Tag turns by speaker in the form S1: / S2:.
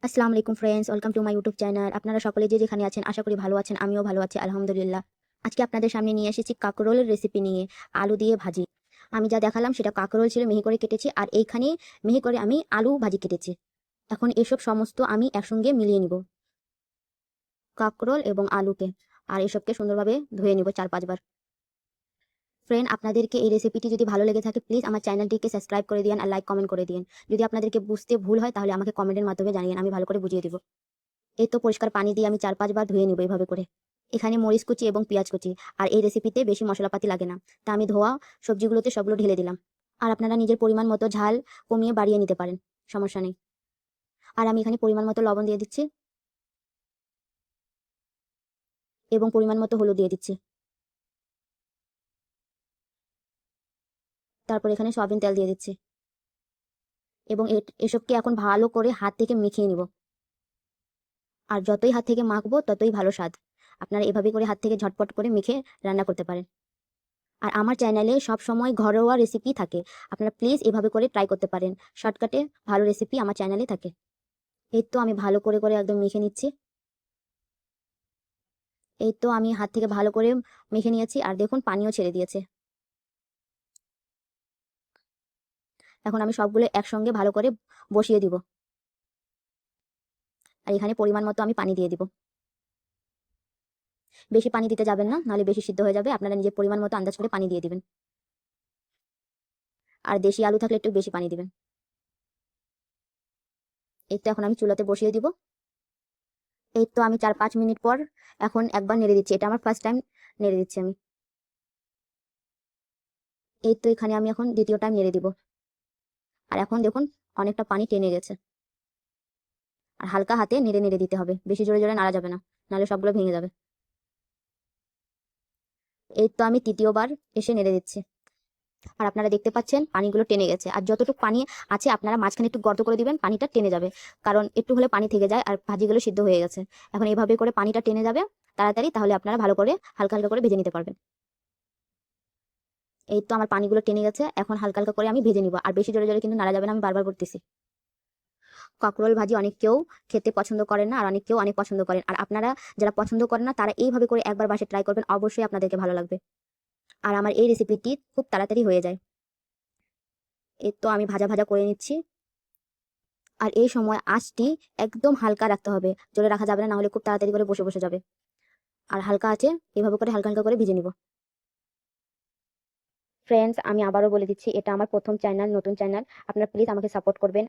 S1: আসসালামু আলাইকুম friends, welcome to my YouTube channel. আপনারা সকলে যে যেখানে আছেন আশা করি ভালো আছেন। আমিও ভালো আছি আলহামদুলিল্লাহ। আজকে আপনাদের সামনে নিয়ে এসেছি কাঁকরোলের রেসিপি নিয়ে, আলু দিয়ে ভাজি। আমি যা দেখালাম সেটা কাঁকরোল ছিল, মিহি করে কেটেছি, আর এইখানে মিহি করে আমি আলু ভাজি কেটেছি। এখন এসব সমস্ত আমি একসঙ্গে মিলিয়ে নিব, কাঁকরোল এবং আলুকে, আর এসবকে সুন্দরভাবে ধুয়ে নিব 4-5 বার। ফ্রেন্ড, আপনাদেরকে এই রেসিপিটি যদি ভালো লেগে থাকে প্লিজ আমার চ্যানেলটিকে সাবস্ক্রাইব করে দিন আর লাইক কমেন্ট করে দিন। যদি আপনাদেরকে বুঝতে ভুল হয় তাহলে আমাকে কমেন্টের মাধ্যমে জানিয়ে আমি ভালো করে বুঝিয়ে দিব। এই তো পরিষ্কার পানি দিয়ে আমি 4-5 বার ধুয়ে নিব এভাবে করে। এখানে মরিচ কুচি এবং পেঁয়াজ কুচি, আর এই রেসিপিতে বেশি মশলাপাতি লাগে না, তা আমি ধোয়া সবজিগুলোতে সবগুলো ঢেলে দিলাম। আর আপনারা নিজের পরিমাণ মতো ঝাল কমিয়ে বাড়িয়ে নিতে পারেন, সমস্যা নেই। আর আমি এখানে পরিমাণ মতো লবণ দিয়ে দিচ্ছি এবং পরিমাণ মতো হলুদ দিয়ে দিচ্ছি। তারপর এখানে সয়াবিন তেল দিয়ে দিচ্ছি এবং এসবকে এখন ভালো করে হাত থেকে মিশিয়ে নিব। আর যতই হাত থেকে মাখবো ততই ভালো স্বাদ। আপনারা এভাবে করে হাত থেকে ঝটপট করে মেখে রান্না করতে পারেন। আর আমার চ্যানেলে সব সময় ঘরোয়া রেসিপি থাকে, আপনারা প্লিজ এভাবে করে ট্রাই করতে পারেন। শর্টকাটে ভালো রেসিপি আমার চ্যানেলে থাকে। এই তো আমি ভালো করে করে একদম মেখে নিচ্ছি। এই তো আমি হাত থেকে ভালো করে মেখে নিয়েছি, আর দেখুন পানিও ছেড়ে দিয়েছে। এখন আমি সবগুলো একসঙ্গে ভালো করে বসিয়ে দিব। আর এখানে পরিমাণ মতো আমি পানি দিয়ে দিব। বেশি পানি দিতে যাবেন না, নাহলে বেশি সিদ্ধ হয়ে যাবে। আপনারা নিজের পরিমাণ মতো আন্দাজ করে পানি দিয়ে দিবেন। আর দেশি আলু থাকলে একটু বেশি পানি দিবেন। এই তো এখন আমি চুলাতে বসিয়ে দিব। এই তো আমি 4-5 মিনিট পর এখন একবার নেড়ে দিচ্ছি। এটা আমার ফার্স্ট টাইম নেড়ে দিচ্ছি আমি। এই তো এখানে আমি এখন দ্বিতীয় টাইম নেড়ে দিব। আর এখন দেখুন অনেকটা পানি টেনে গেছে। আর হালকা হাতে নেড়ে নেড়ে দিতে হবে, বেশি জোরে জোরে নাড়া যাবে না, নাহলে সবগুলো ভেঙে যাবে। এই তো আমি তৃতীয়বার এসে নেড়ে দিচ্ছি। আর আপনারা দেখতে পাচ্ছেন পানিগুলো টেনে গেছে। আর যতটুকু পানি আছে আপনারা মাঝখানে একটু গর্ত করে দিবেন, পানিটা টেনে যাবে। কারণ একটু হলে পানি থেকে যায় আর ভাজিগুলো সিদ্ধ হয়ে গেছে। এখন এইভাবে করে পানিটা টেনে যাবে তাড়াতাড়ি, তাহলে আপনারা ভালো করে হালকা হালকা করে ভেজে নিতে পারবেন। এই তো আমার পানিগুলো টেনে গেছে, এখন হালকা হালকা করে আমি ভেজে নিব। আর বেশি জোরে জোরে কিন্তু নাড়া যাবে না, আমি বারবার বলতেছি। কাঁকরোল ভাজি অনেক কেউ খেতে পছন্দ করেন না, আর অনেক কেউ অনেক পছন্দ করেন। আর আপনারা যারা পছন্দ করেন না তারা এইভাবে করে একবার বাসায় ট্রাই করবেন, অবশ্যই আপনাদেরকে ভালো লাগবে। আর আমার এই রেসিপিটি খুব তাড়াতাড়ি হয়ে যায়। এই তো আমি ভাজা ভাজা করে নিচ্ছি। আর এই সময় আঁচটি একদম হালকা রাখতে হবে, জোরে রাখা যাবে না, নাহলে খুব তাড়াতাড়ি করে বসে বসে যাবে। আর হালকা আছে এভাবে করে হালকা হালকা করে ভেজে নিব। ফ্রেন্ডস, আমি আবারও বলে দিচ্ছি, এটা আমার প্রথম চ্যানেল, নতুন চ্যানেল। আপনারা প্লিজ আমাকে সাপোর্ট করবেন।